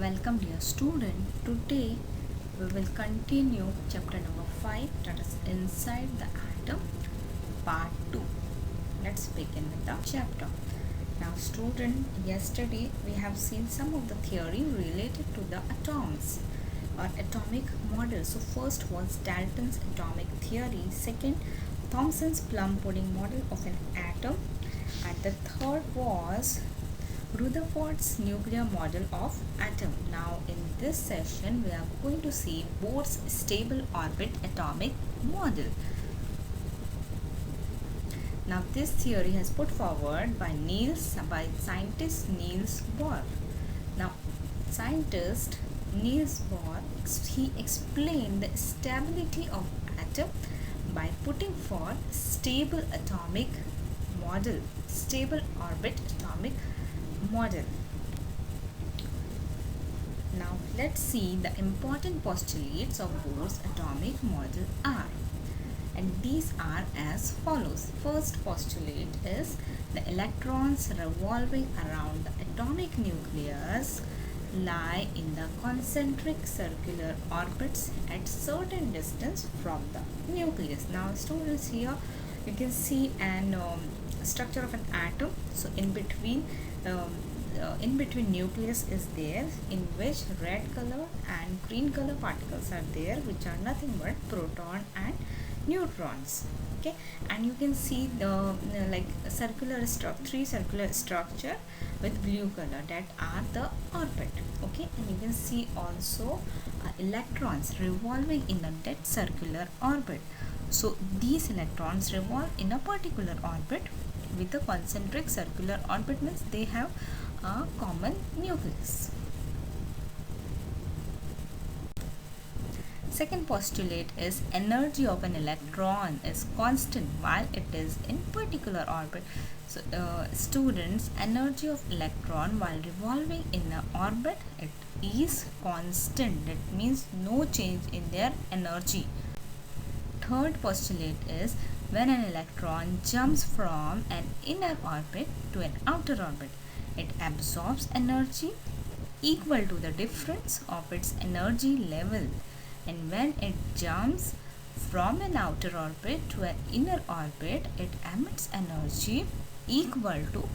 Welcome dear student. Today we will continue chapter number 5, that is inside the atom part 2. Let's begin with the chapter. Now student, yesterday we have seen some of the theory related to the atoms or atomic model. So first was Dalton's atomic theory, second Thomson's plum pudding model of an atom, and the third was Rutherford's nuclear model of atom. Now in this session we are going to see Bohr's stable orbit atomic model. Now this theory has put forward by scientist Niels Bohr. Now scientist Niels Bohr, he explained the stability of atom by putting forth stable atomic model, stable orbit atomic model. Now let's see the important postulates of Bohr's atomic model are, and these are as follows. First postulate is the electrons revolving around the atomic nucleus lie in the concentric circular orbits at certain distance from the nucleus. Now students, here you can see an structure of an atom. So in between nucleus is there, in which red color and green color particles are there, which are nothing but proton and neutrons. Okay, and you can see the three circular structure with blue color, that are the orbit. Okay, and you can see also electrons revolving in a dead circular orbit. So these electrons revolve in a particular orbit with the concentric circular orbit, means they have a common nucleus. Second postulate is energy of an electron is constant while it is in particular orbit. So students, energy of electron while revolving in an orbit, it is constant. That means no change in their energy. Third postulate is when an electron jumps from an inner orbit to an outer orbit, it absorbs energy equal to the difference of its energy level, and when it jumps from an outer orbit to an inner orbit, it emits energy equal to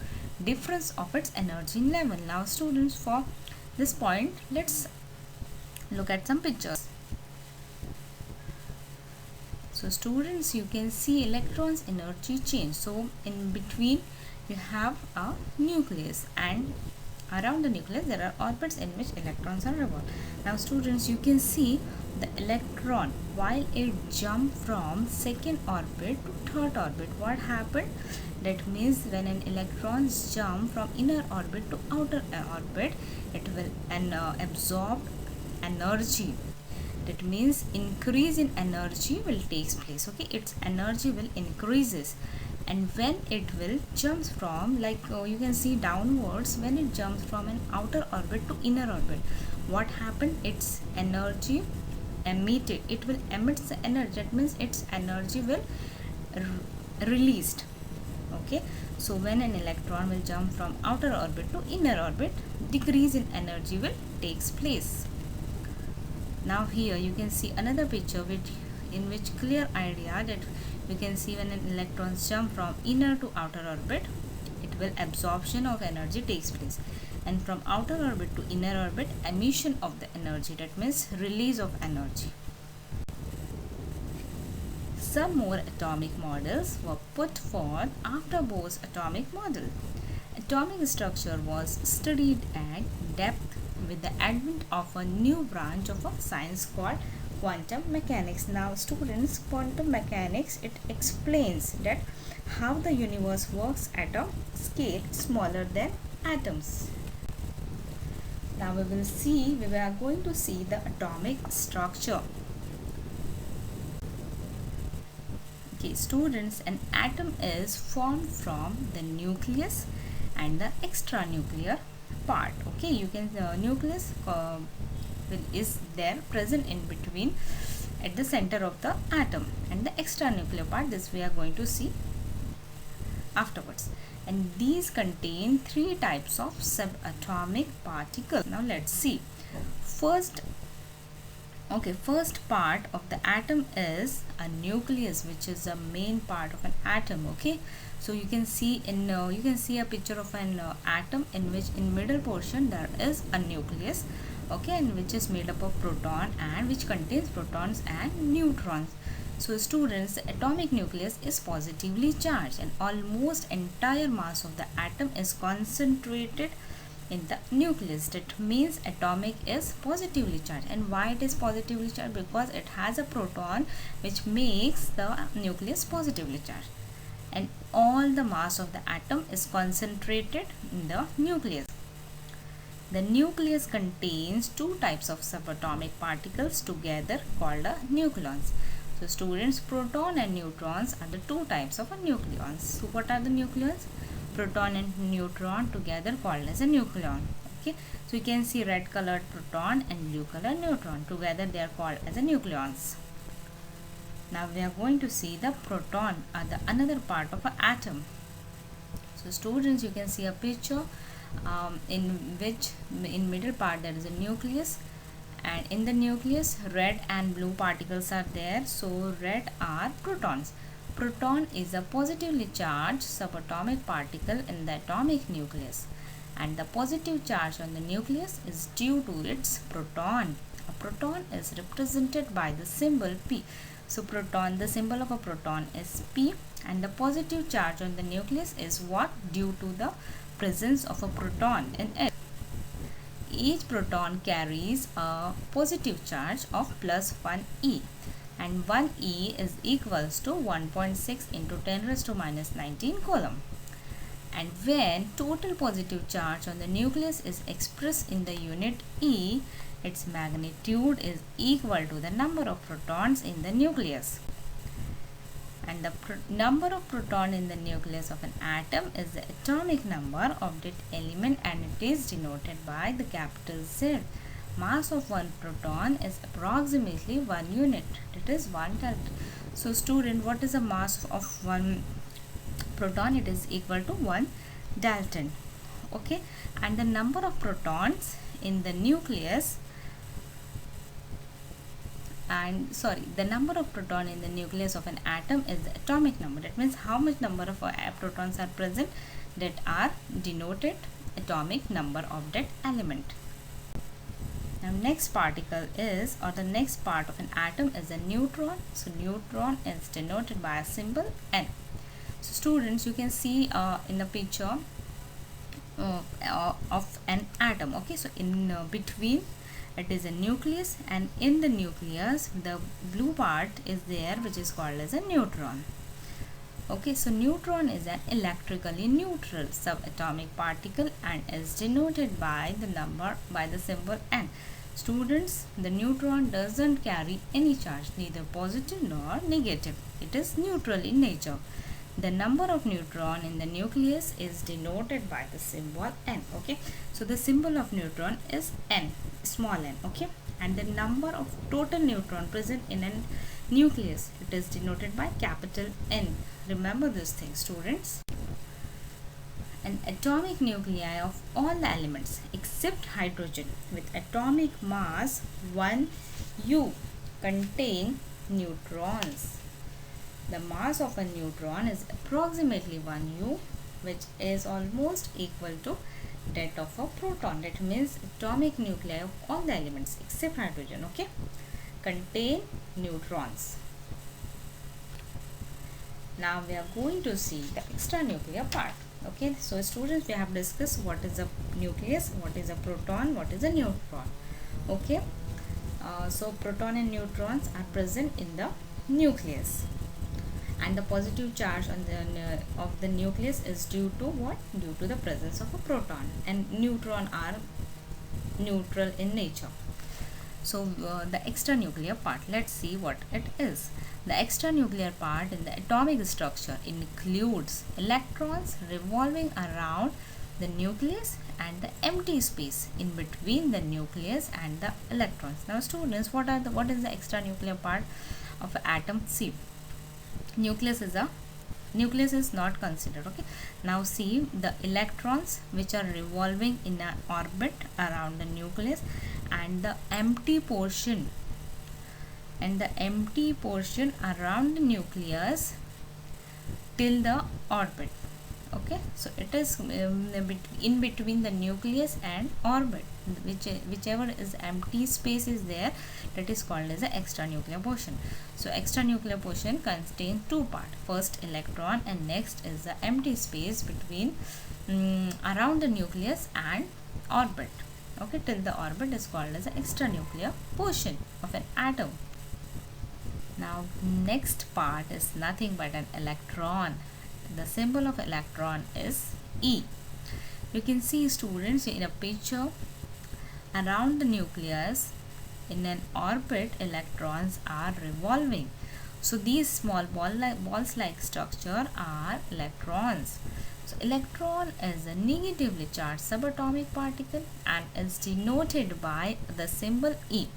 difference of its energy level. Now students, for this point, let's look at some pictures. So students, you can see electrons energy change. So in between you have a nucleus, and around the nucleus there are orbits in which electrons are revolving. Now students, you can see the electron while it jumped from second orbit to third orbit. What happened? That means when an electron jump from inner orbit to outer orbit, it will absorb energy. That means increase in energy will takes place. Okay, its energy will increases, and when it will jumps from, you can see downwards, when it jumps from an outer orbit to inner orbit, what happened? Its energy emitted, it will emit the energy. That means its energy will released. Okay, so when an electron will jump from outer orbit to inner orbit, decrease in energy will takes place. Now here you can see another picture in which clear idea that you can see when an electron jump from inner to outer orbit, it will absorption of energy takes place, and from outer orbit to inner orbit, emission of the energy, that means release of energy. Some more atomic models were put forth after Bohr's atomic model. Atomic structure was studied at depth with the advent of a new branch of a science called quantum mechanics. Now students, quantum mechanics, it explains that how the universe works at a scale smaller than atoms. Now we are going to see the atomic structure. Okay students, an atom is formed from the nucleus and the extranuclear part. Okay, you can nucleus is there present in between at the center of the atom, and the extranuclear part, this we are going to see afterwards. And these contain three types of subatomic particles. Now let's see. First part of the atom is a nucleus, which is the main part of an atom. Okay, so you can see a picture of an atom in which in middle portion there is a nucleus, okay, and which is made up of proton and which contains protons and neutrons. So students, the atomic nucleus is positively charged and almost entire mass of the atom is concentrated in the nucleus. That means atomic is positively charged. And why it is positively charged? Because it has a proton which makes the nucleus positively charged, and all the mass of the atom is concentrated in the nucleus. The nucleus contains two types of subatomic particles together called nucleons. So students, proton and neutrons are the two types of nucleons. So what are the nucleons? Proton and neutron together called as a nucleon. Okay, so you can see red colored proton and blue colored neutron, together they are called as a nucleons. Now we are going to see the proton, the another part of an atom. So students, you can see a picture in which in middle part there is a nucleus, and in the nucleus red and blue particles are there. So red are protons. Proton is a positively charged subatomic particle in the atomic nucleus, and the positive charge on the nucleus is due to its proton. A proton is represented by the symbol P. So proton, the symbol of a proton is P, and the positive charge on the nucleus is what? Due to the presence of a proton in it. Each proton carries a positive charge of plus 1e, and 1e is equals to 1.6 into 10 raised to minus 19 coulomb. And when total positive charge on the nucleus is expressed in the unit E, its magnitude is equal to the number of protons in the nucleus. And the number of proton in the nucleus of an atom is the atomic number of that element, and it is denoted by the capital Z. Mass of one proton is approximately 1 unit, that is 1 dalton. So student, what is the mass of one proton? It is equal to 1 dalton. Okay, and the number of protons in the nucleus the number of proton in the nucleus of an atom is the atomic number. That means how much number of protons are present, that are denoted atomic number of that element. Now next particle is, or the next part of an atom is a neutron. So neutron is denoted by a symbol N. So students, you can see in the picture of an atom. Okay, so in between it is a nucleus, and in the nucleus the blue part is there, which is called as a neutron. Okay, so neutron is an electrically neutral subatomic particle and is denoted by the symbol N. Students, the neutron doesn't carry any charge, neither positive nor negative. It is neutral in nature. The number of neutron in the nucleus is denoted by the symbol N. Okay, so the symbol of neutron is N, small n. Okay, and the number of total neutron present in a nucleus, it is denoted by capital N. Remember this thing, students. An atomic nuclei of all the elements except hydrogen with atomic mass 1 U contain neutrons. The mass of a neutron is approximately 1 U, which is almost equal to that of a proton. That means atomic nuclei of all the elements except hydrogen, okay, contain neutrons. Now we are going to see the extranuclear part. Okay, so students, we have discussed what is a nucleus, what is a proton, what is a neutron. Okay, so proton and neutrons are present in the nucleus, and the positive charge on the of the nucleus is due to what? Due to the presence of a proton, and neutron are neutral in nature. So the extranuclear part, let's see what it is. The extranuclear part in the atomic structure includes electrons revolving around the nucleus and the empty space in between the nucleus and the electrons. Now students, what is the extranuclear part of an atom? See, nucleus is not considered. Okay, now see the electrons which are revolving in an orbit around the nucleus, and the empty portion around the nucleus till the orbit. Okay, so it is in between the nucleus and orbit, whichever is empty space is there, that is called as the extranuclear portion. So extranuclear portion contains two parts, first electron and next is the empty space between around the nucleus and orbit. Okay, till the orbit is called as the extranuclear portion of an atom. Now next part is nothing but an electron. The symbol of electron is E. You can see, students, in a picture, around the nucleus in an orbit electrons are revolving. So these small balls like structure are electrons. So electron is a negatively charged subatomic particle and is denoted by the symbol E.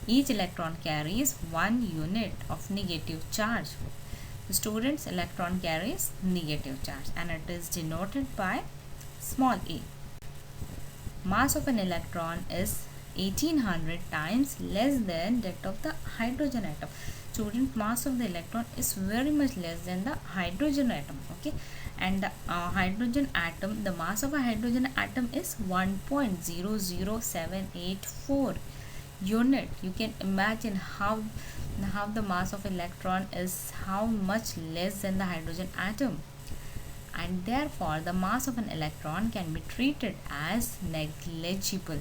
Each electron carries 1 unit of negative charge. Students, electron carries negative charge and it is denoted by small e. Mass of an electron is 1800 times less than that of the hydrogen atom. Student, mass of the electron is very much less than the hydrogen atom. Okay, and the hydrogen atom, the mass of a hydrogen atom is 1.00784 unit. You can imagine how the mass of electron is how much less than the hydrogen atom, and therefore the mass of an electron can be treated as negligible.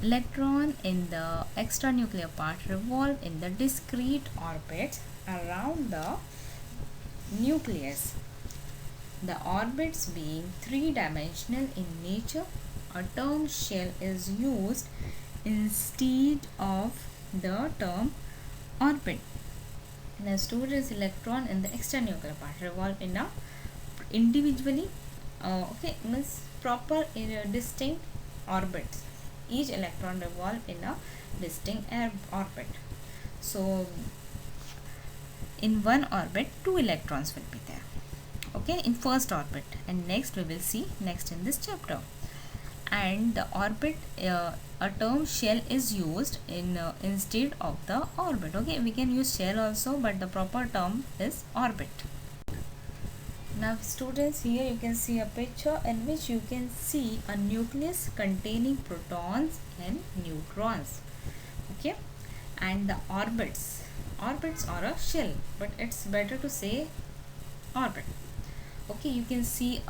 Electron in the extranuclear part revolve in the discrete orbits around the nucleus. The orbits being three-dimensional in nature, a term shell is used instead of the term orbit. Now, students, electron in the extranuclear part revolve in a individually means proper in a distinct orbits. Each electron revolve in a distinct orbit. So in one orbit 2 electrons will be there, okay, in first orbit, and next we will see next in this chapter. And the orbit, a term shell is used in instead of the orbit. Okay, we can use shell also, but the proper term is orbit. Now students, here you can see a picture in which you can see a nucleus containing protons and neutrons. Okay, and the orbits are a shell, but it's better to say orbit. Okay, you can see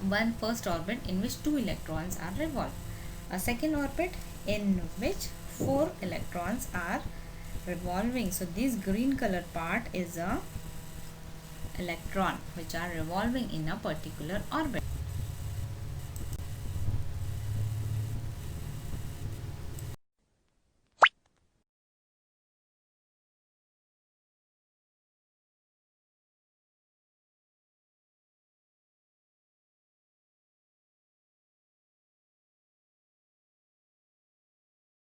one first orbit in which 2 electrons are revolved, a second orbit in which 4 electrons are revolving. So this green colored part is a electron which are revolving in a particular orbit.